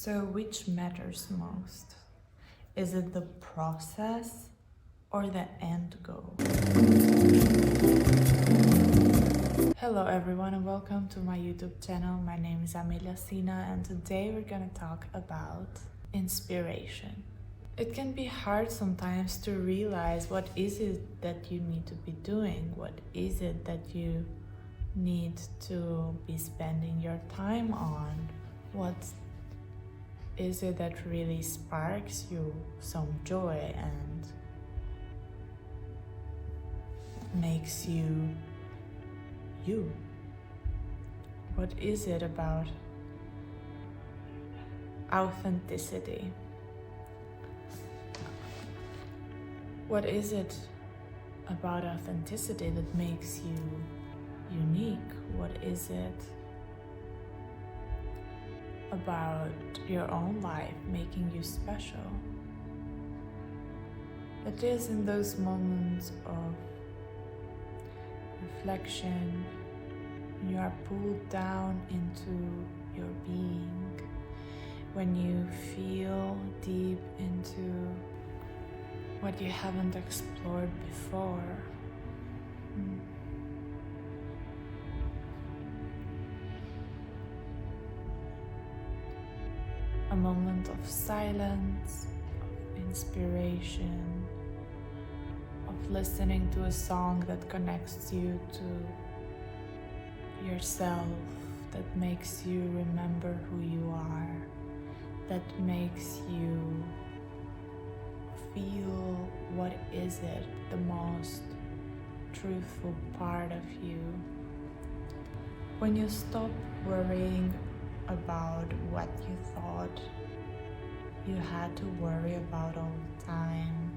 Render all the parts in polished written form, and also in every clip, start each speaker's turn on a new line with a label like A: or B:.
A: So which matters most? Is it the process or the end goal? Hello everyone and welcome to my YouTube channel. My name is Amelia Sina and today we're gonna talk about inspiration. It can be hard sometimes to realize what is it that you need to be doing, what is it that you need to be spending your time on, what is it that really sparks you some joy and makes you you? What is it about authenticity? What is it about authenticity that makes you unique? What is it about your own life making you special? It is in those moments of reflection when you are pulled down into your being, when you feel deep into what you haven't explored before. A moment of silence, of inspiration, of listening to a song that connects you to yourself, that makes you remember who you are, that makes you feel what is it, the most truthful part of you. When you stop worrying about what you thought you had to worry about all the time,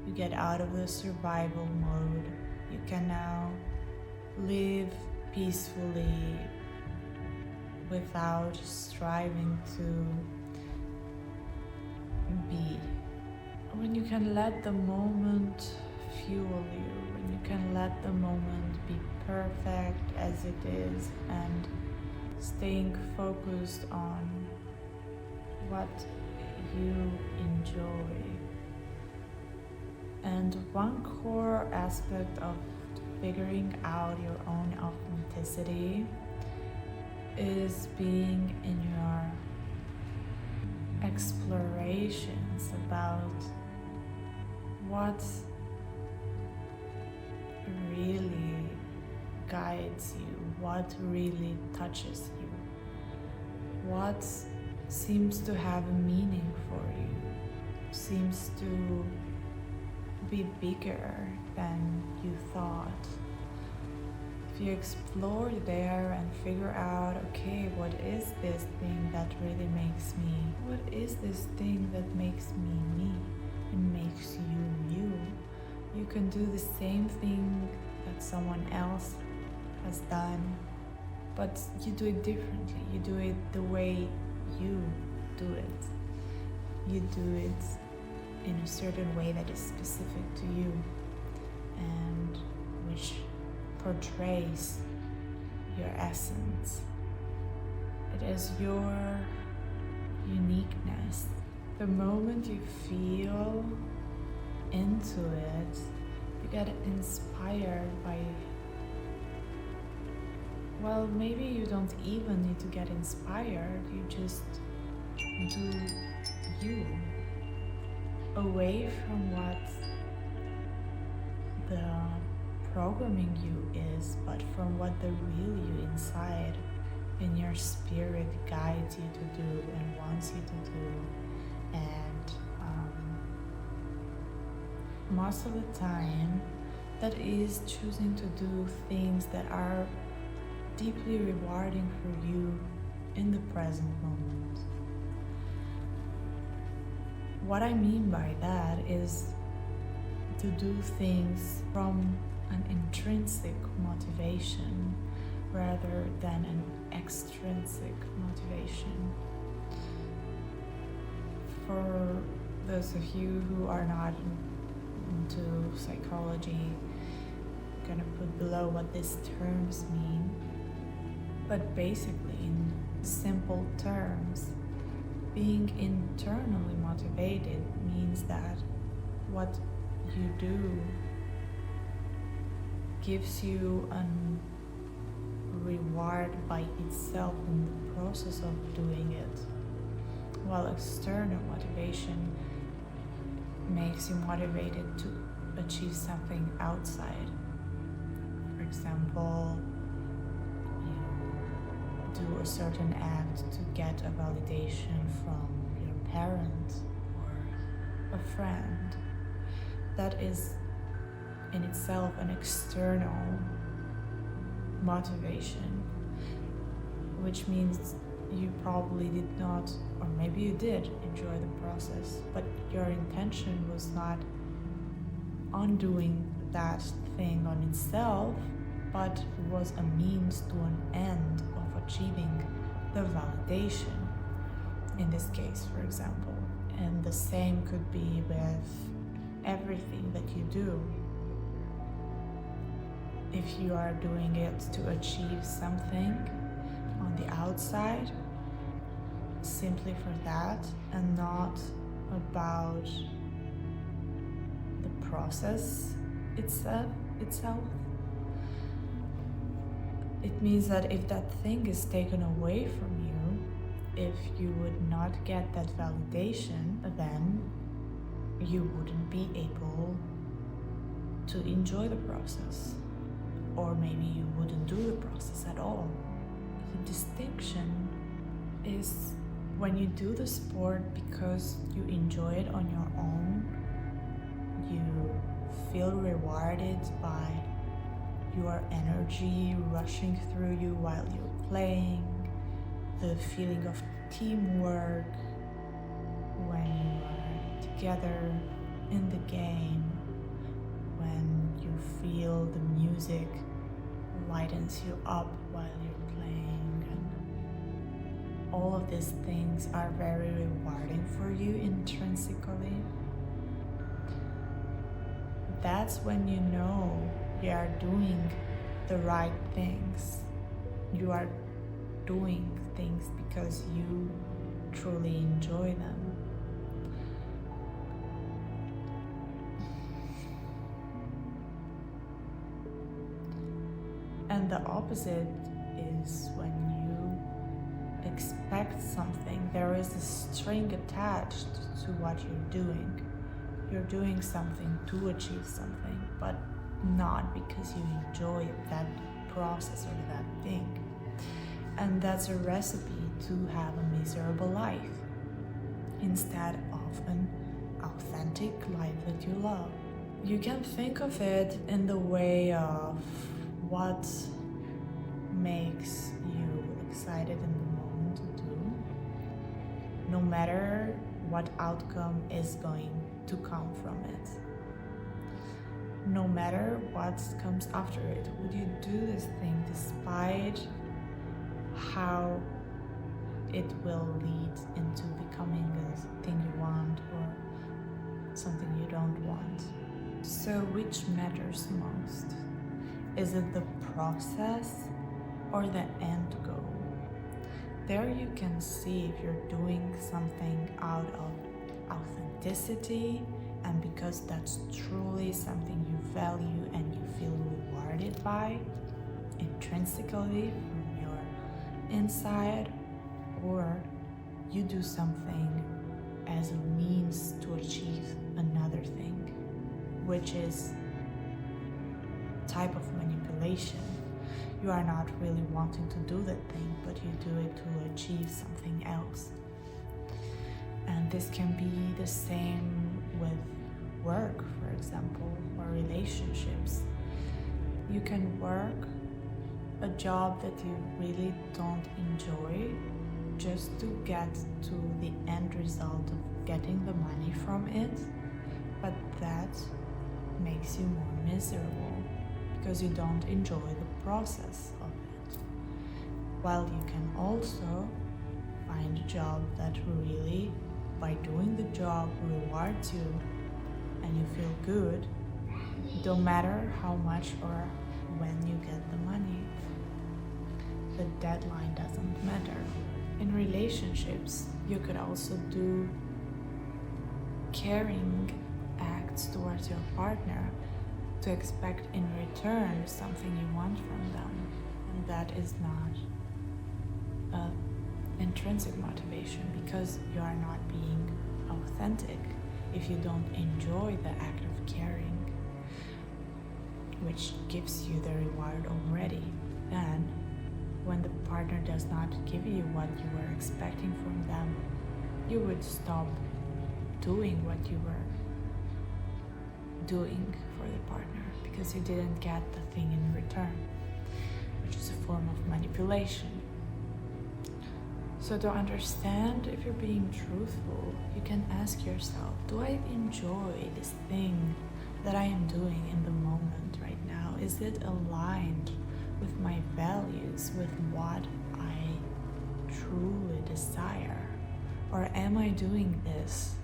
A: you get out of the survival mode. You can now live peacefully without striving to be. When you can let the moment fuel you, when you can let the moment be perfect as it is, and staying focused on what you enjoy. And one core aspect of figuring out your own authenticity is being in your explorations about what really guides you, what really touches you, what seems to have a meaning for you, seems to be bigger than you thought. If you explore there and figure out, okay, what is this thing that really makes me? What is this thing that makes me me and makes you you? You can do the same thing that someone else has done, but you do it differently. You do it the way you do it. You do it in a certain way that is specific to you and which portrays your essence. It is your uniqueness. The moment you feel into it, you get inspired by, well, maybe you don't even need to get inspired, you just do you, away from what the programming you is, but from what the real you inside in your spirit guides you to do and wants you to do. And most of the time that is choosing to do things that are deeply rewarding for you in the present moment. What I mean by that is to do things from an intrinsic motivation rather than an extrinsic motivation. For those of you who are not into psychology, I'm gonna put below what these terms mean. But basically, in simple terms, Being internally motivated means that what you do gives you a reward by itself in the process of doing it, while external motivation makes you motivated to achieve something outside. For example, you do a certain act to get a validation from your parent or a friend. That is in itself an external motivation, which means you probably did not, or maybe you did enjoy the process, but your intention was not on doing that thing on itself, but was a means to an end of achieving the validation, in this case, for example. And the same could be with everything that you do. If you are doing it to achieve something on the outside, simply for that, and not about the process itself, it means that if that thing is taken away from you, if you would not get that validation, then you wouldn't be able to enjoy the process, or maybe you wouldn't do the process at all. The distinction is when you do the sport because you enjoy it on your own, you feel rewarded by your energy rushing through you while you're playing, the feeling of teamwork when you are together in the game, when you feel the music lightens you up while you're playing, and all of these things are very rewarding for you intrinsically. That's when you know you are doing the right things. You are doing things because you truly enjoy them. And the opposite is when you expect something. There is a string attached to what you're doing. You're doing something to achieve something, but not because you enjoy that process or that thing. And that's a recipe to have a miserable life instead of an authentic life that you love. You can think of it in the way of what makes you excited in the moment to do, no matter what outcome is going to come from it. No matter what comes after it, would you do this thing despite how it will lead into becoming a thing you want or something you don't want? So which matters most? Is it the process or the end goal? There you can see if you're doing something out of authenticity and because that's truly something you value and you feel rewarded by intrinsically from your inside, or you do something as a means to achieve another thing, which is type of manipulation. You are not really wanting to do that thing, but you do it to achieve something else. And this can be the same with work, for example, or relationships. You can work a job that you really don't enjoy just to get to the end result of getting the money from it, but that makes you more miserable because you don't enjoy the process of it. While you can also find a job that really, by doing the job, rewards you and you feel good, no matter how much or when you get the money. The deadline doesn't matter. In relationships, you could also do caring acts towards your partner to expect in return something you want from them. And that is not intrinsic motivation, because you are not being authentic if you don't enjoy the act of caring, which gives you the reward already. And when the partner does not give you what you were expecting from them, you would stop doing what you were doing for the partner because you didn't get the thing in return, which is a form of manipulation. So to understand if you're being truthful, you can ask yourself, do I enjoy this thing that I am doing in the moment right now? Is it aligned with my values, with what I truly desire? Or am I doing this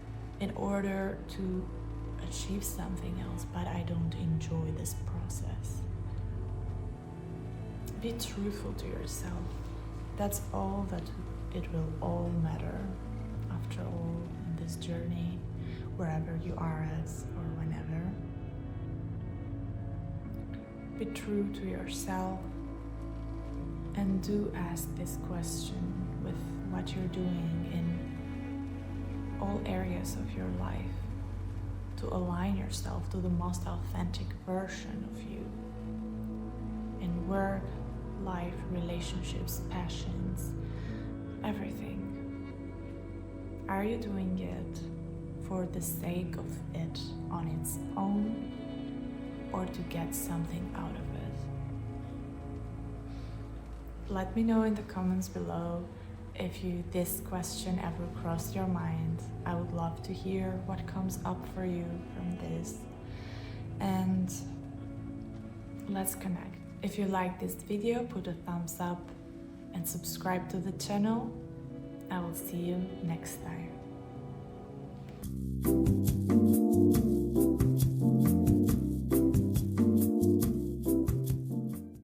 A: in order to achieve something else, but I don't enjoy this process? Be truthful to yourself. That's all that it will all matter after all in this journey, wherever you are at or whenever. Be true to yourself and do ask this question with what you're doing in all areas of your life to align yourself to the most authentic version of you in work, life, relationships, passions, everything. Are you doing it for the sake of it on its own, or to get something out of it? Let me know in the comments below if this question ever crossed your mind. I would love to hear what comes up for you from this. And let's connect. If you like this video, put a thumbs up and subscribe to the channel. I will see you next time.